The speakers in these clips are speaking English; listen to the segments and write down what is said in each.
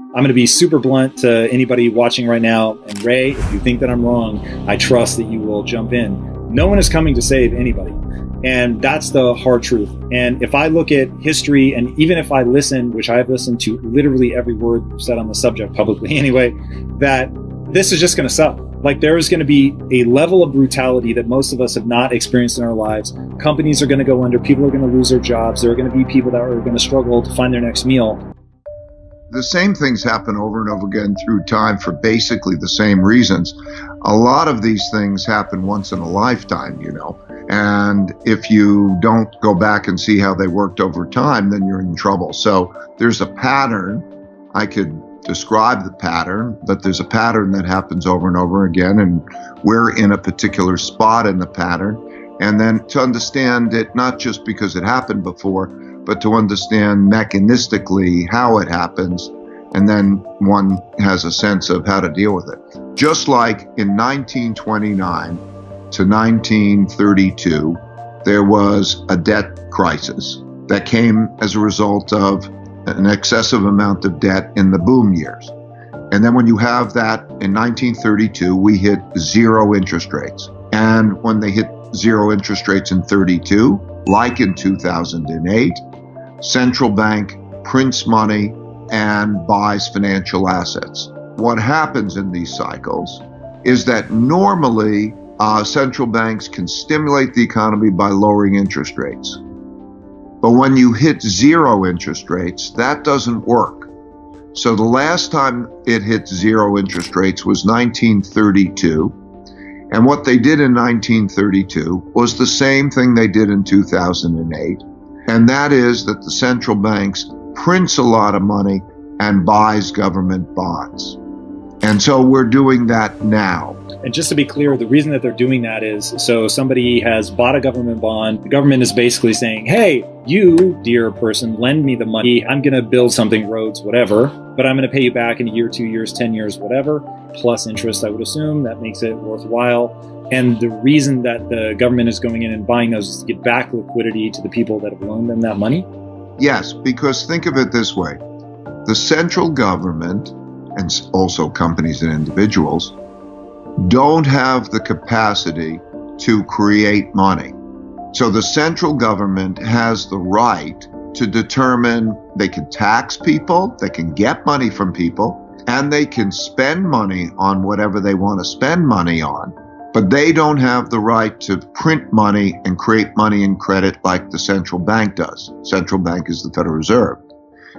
I'm going to be super blunt to anybody watching right now. And Ray, if you think that I'm wrong, I trust that you will jump in. No one is coming to save anybody. And that's the hard truth. And if I look at history, and even if I listen, which I have listened to literally every word said on the subject publicly anyway, that this is just going to suck. Like, there is going to be a level of brutality that most of us have not experienced in our lives. Companies are going to go under. People are going to lose their jobs. There are going to be people that are going to struggle to find their next meal. The same things happen over and over again through time for basically the same reasons. A lot of these things happen once in a lifetime, and if you don't go back and see how they worked over time, then you're in trouble. So there's a pattern. I could describe the pattern, but there's a pattern that happens over and over again, and we're in a particular spot in the pattern. And then to understand it, not just because it happened before, but to understand mechanistically how it happens, and then one has a sense of how to deal with it. Just like in 1929 to 1932, there was a debt crisis that came as a result of an excessive amount of debt in the boom years. And then when you have that in 1932, we hit zero interest rates. And when they hit zero interest rates in 32, like in 2008, central bank prints money and buys financial assets. What happens in these cycles is that normally central banks can stimulate the economy by lowering interest rates. But when you hit zero interest rates, that doesn't work. So the last time it hit zero interest rates was 1932. And what they did in 1932 was the same thing they did in 2008. And that is that the central banks prints a lot of money and buys government bonds. And so we're doing that now. And just to be clear, the reason that they're doing that is so somebody has bought a government bond. The government is basically saying, hey, you, dear person, lend me the money. I'm going to build something, roads, whatever, but I'm going to pay you back in a year, 2 years, 10 years, whatever, plus interest, I would assume. That makes it worthwhile. And the reason that the government is going in and buying those is to get back liquidity to the people that have loaned them that money? Yes, because think of it this way. The central government, and also companies and individuals, don't have the capacity to create money. So the central government has the right to determine they can tax people, they can get money from people, and they can spend money on whatever they want to spend money on. But they don't have the right to print money and create money and credit like the central bank does. Central bank is the Federal Reserve.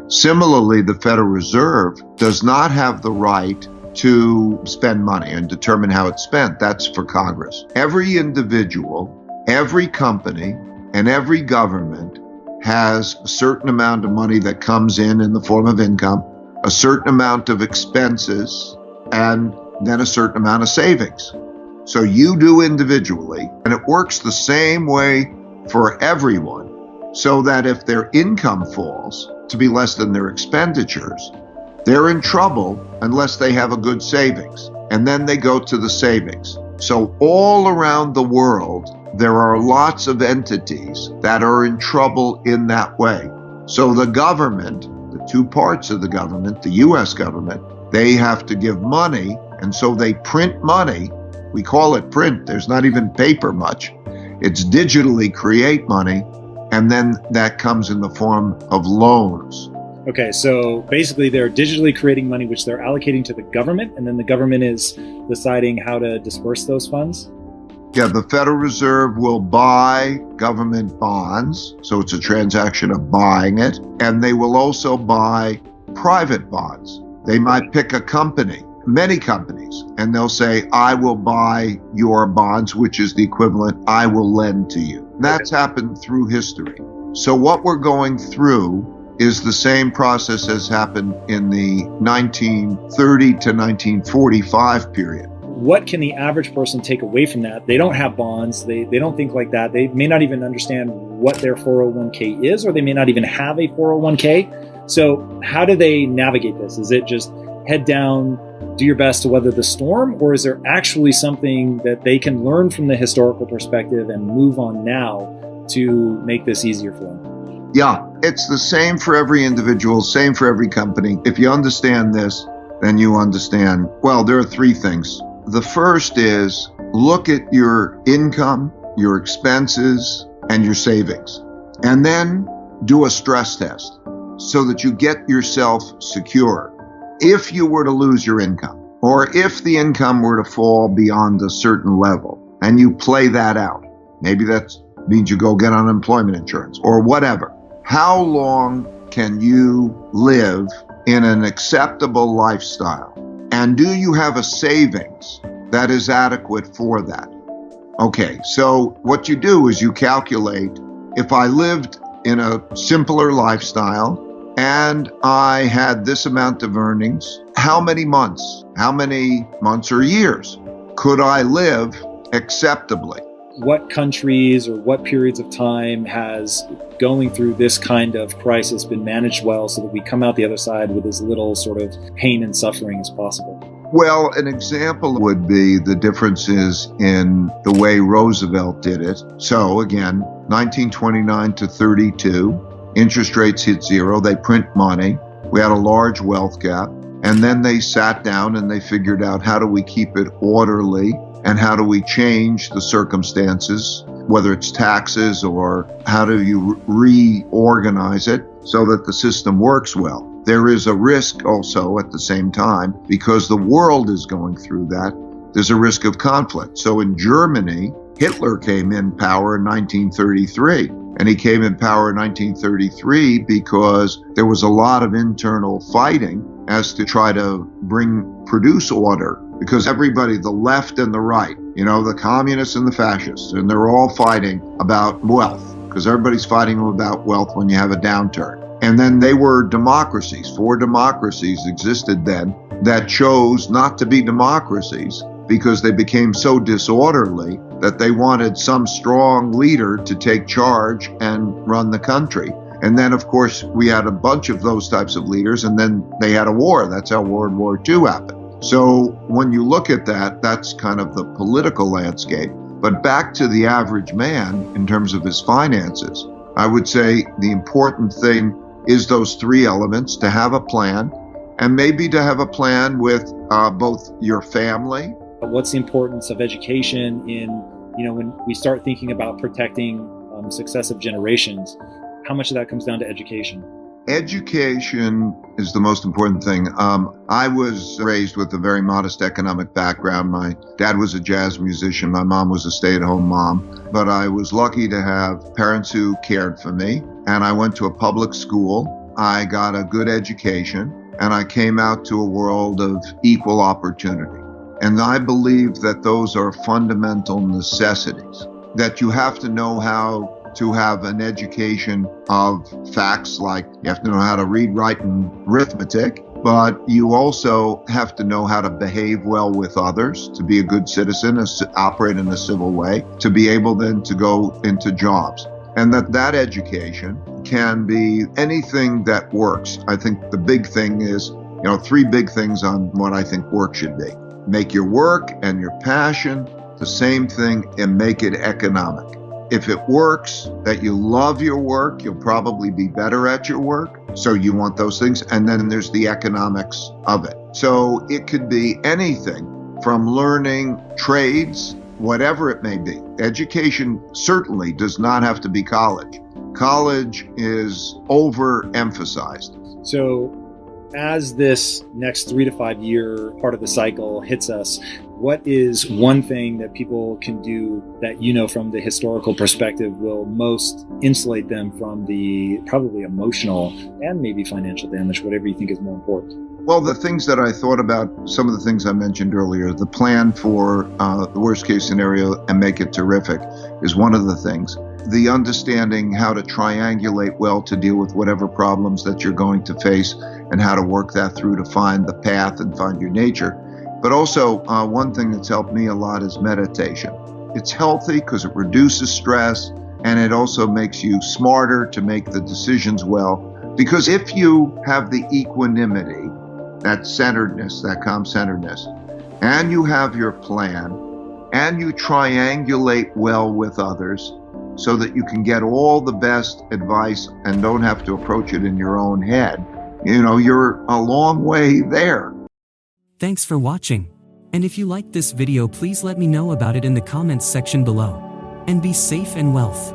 Similarly, the Federal Reserve does not have the right to spend money and determine how it's spent. That's for Congress. Every individual, every company, and every government has a certain amount of money that comes in the form of income, a certain amount of expenses, and then a certain amount of savings. So you do individually, and it works the same way for everyone, so that if their income falls to be less than their expenditures, they're in trouble unless they have a good savings. And then they go to the savings. So all around the world, there are lots of entities that are in trouble in that way. So the government, the two parts of the government, the U.S. government, they have to give money, and so they print money. We call it print. There's not even paper much. It's digitally create money, and then that comes in the form of loans. Okay, so basically they're digitally creating money, which they're allocating to the government, and then the government is deciding how to disperse those funds? Yeah, the Federal Reserve will buy government bonds, so it's a transaction of buying it, and they will also buy private bonds. They might pick a company, many companies, and they'll say, I will buy your bonds, which is the equivalent, I will lend to you. That's happened through history. So what we're going through is the same process as happened in the 1930 to 1945 period. What can the average person take away from that? They don't have bonds. They don't think like that. They may not even understand what their 401k is, or they may not even have a 401k. So how do they navigate this? Is it just head down, do your best to weather the storm? Or is there actually something that they can learn from the historical perspective and move on now to make this easier for them? Yeah, it's the same for every individual, same for every company. If you understand this, then you understand. Well, there are three things. The first is look at your income, your expenses, and your savings, and then do a stress test so that you get yourself secure. If you were to lose your income, or if the income were to fall beyond a certain level, and you play that out, maybe that means you go get unemployment insurance or whatever. How long can you live in an acceptable lifestyle? And do you have a savings that is adequate for that? Okay, so what you do is you calculate, if I lived in a simpler lifestyle and I had this amount of earnings, how many months or years could I live acceptably? What countries or what periods of time has going through this kind of crisis been managed well so that we come out the other side with as little sort of pain and suffering as possible? Well, an example would be the differences in the way Roosevelt did it. So again, 1929 to 32, interest rates hit zero, they print money, we had a large wealth gap, and then they sat down and they figured out, how do we keep it orderly and how do we change the circumstances, whether it's taxes or how do you reorganize it so that the system works well. There is a risk also at the same time, because the world is going through that, there's a risk of conflict. So in Germany, Hitler came in power in 1933. And he came in power in 1933 because there was a lot of internal fighting as to try to produce order. Because everybody, the left and the right, the communists and the fascists, and they're all fighting about wealth, because everybody's fighting about wealth when you have a downturn. And then they were democracies. 4 democracies existed then that chose not to be democracies because they became so disorderly that they wanted some strong leader to take charge and run the country. And then, of course, we had a bunch of those types of leaders, and then they had a war. That's how World War II happened. So when you look at that, that's kind of the political landscape. But back to the average man in terms of his finances, I would say the important thing is those 3 elements: to have a plan, and maybe to have a plan with both your family. What's the importance of education in, when we start thinking about protecting successive generations, how much of that comes down to education? Education is the most important thing. I was raised with a very modest economic background. My dad was a jazz musician. My mom was a stay-at-home mom. But I was lucky to have parents who cared for me. And I went to a public school. I got a good education. And I came out to a world of equal opportunity. And I believe that those are fundamental necessities, that you have to know how to have an education of facts, like you have to know how to read, write, and arithmetic, but you also have to know how to behave well with others, to be a good citizen, operate in a civil way, to be able then to go into jobs. And that education can be anything that works. I think the big thing is, 3 big things on what I think work should be. Make your work and your passion the same thing, and make it economic. If it works, that you love your work, you'll probably be better at your work. So you want those things. And then there's the economics of it. So it could be anything from learning trades, whatever it may be. Education certainly does not have to be college. College is overemphasized. So as this next 3 to 5 year part of the cycle hits us, what is one thing that people can do that, from the historical perspective, will most insulate them from the probably emotional and maybe financial damage, whatever you think is more important? Well, the things that I thought about, some of the things I mentioned earlier, the plan for the worst case scenario and make it terrific is one of the things. The understanding how to triangulate well to deal with whatever problems that you're going to face and how to work that through to find the path and find your nature. But also, one thing that's helped me a lot is meditation. It's healthy because it reduces stress, and it also makes you smarter to make the decisions well. Because if you have the equanimity, that centeredness, that calm centeredness, and you have your plan, and you triangulate well with others, so that you can get all the best advice and don't have to approach it in your own head, you're a long way there. Thanks for watching. And if you liked this video, please let me know about it in the comments section below. And be safe and wealth.